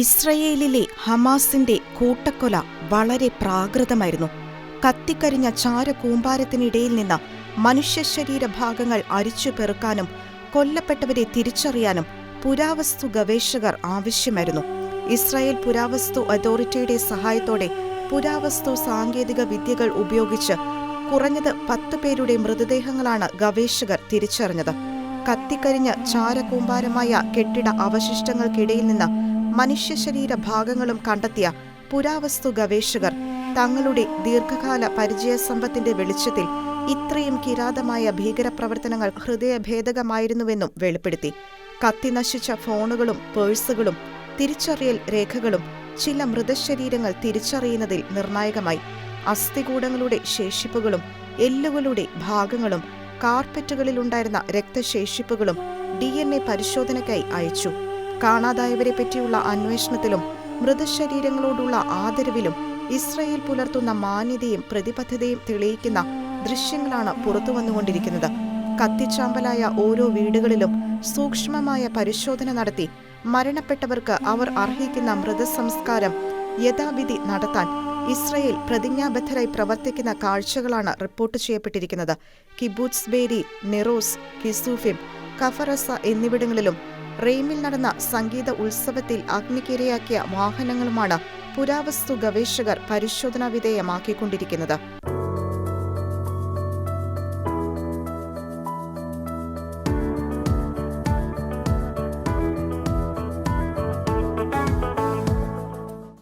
ഇസ്രയേലിലെ ഹമാസിന്റെ കൂട്ടക്കൊല വളരെ പ്രാകൃതമായിരുന്നു. കത്തിക്കരിഞ്ഞ ചാരകൂമ്പാരത്തിനിടയിൽ നിന്ന് മനുഷ്യശരീരഭാഗങ്ങൾ അരിച്ചുപെറുക്കാനും കൊല്ലപ്പെട്ടവരെ തിരിച്ചറിയാനും പുരാവസ്തു ഗവേഷകർ ആവശ്യമായിരുന്നു. ഇസ്രായേൽ പുരാവസ്തു അതോറിറ്റിയുടെ സഹായത്തോടെ പുരാവസ്തു സാങ്കേതിക വിദ്യകൾ ഉപയോഗിച്ച് കുറഞ്ഞത് 10 പേരുടെ മൃതദേഹങ്ങളാണ് ഗവേഷകർ തിരിച്ചറിഞ്ഞത്. കത്തിക്കരിഞ്ഞ ചാരകൂമ്പാരമായ കെട്ടിട അവശിഷ്ടങ്ങൾക്കിടയിൽ നിന്ന് മനുഷ്യശരീര ഭാഗങ്ങളും കണ്ടെത്തിയ പുരാവസ്തു ഗവേഷകർ തങ്ങളുടെ ദീർഘകാല പരിചയസമ്പത്തിന്റെ വെളിച്ചത്തിൽ ഇത്രയും കിരാതമായ ഭീകരപ്രവർത്തനങ്ങൾ ഹൃദയഭേദകമായിരുന്നുവെന്നും വെളിപ്പെടുത്തി. കത്തിനശിച്ച ഫോണുകളും പേഴ്സുകളും തിരിച്ചറിയൽ രേഖകളും ചില മൃതശരീരങ്ങൾ തിരിച്ചറിയുന്നതിൽ നിർണായകമായി. അസ്ഥികൂടങ്ങളുടെ ശേഷിപ്പുകളും എല്ലുകളുടെ ഭാഗങ്ങളും കാർപ്പറ്റുകളിലുണ്ടായിരുന്ന രക്തശേഷിപ്പുകളും DNA പരിശോധനയ്ക്കായി അയച്ചു. കാണാതായവരെ പറ്റിയുള്ള അന്വേഷണത്തിലും മൃതശരീരങ്ങളോടുള്ള ആദരവിലും ഇസ്രായേൽ പുലർത്തുന്ന മാന്യതയും പ്രതിബദ്ധതയും തെളിയിക്കുന്ന ദൃശ്യങ്ങളാണ് പുറത്തുവന്നുകൊണ്ടിരിക്കുന്നത്. കത്തിച്ചാമ്പലായ ഓരോ വീടുകളിലും സൂക്ഷ്മമായ പരിശോധന നടത്തി മരണപ്പെട്ടവർക്ക് അവർ അർഹിക്കുന്ന മൃതസംസ്കാരം യഥാവിധി നടത്താൻ ഇസ്രായേൽ പ്രതിജ്ഞാബദ്ധരായി പ്രവർത്തിക്കുന്ന കാഴ്ചകളാണ് റിപ്പോർട്ട് ചെയ്യപ്പെട്ടിരിക്കുന്നത്. കിബൂട്സ് ബേരി, നെറോസ്, കിസൂഫിം, കഫറസ എന്നിവിടങ്ങളിലും റെയിമിൽ നടന്ന സംഗീത ഉത്സവത്തിൽ അഗ്നിക്കിരയാക്കിയ വാഹനങ്ങളുമാണ് പുരാവസ്തു ഗവേഷകർ പരിശോധനാ വിധേയമാക്കിക്കൊണ്ടിരിക്കുന്നത്.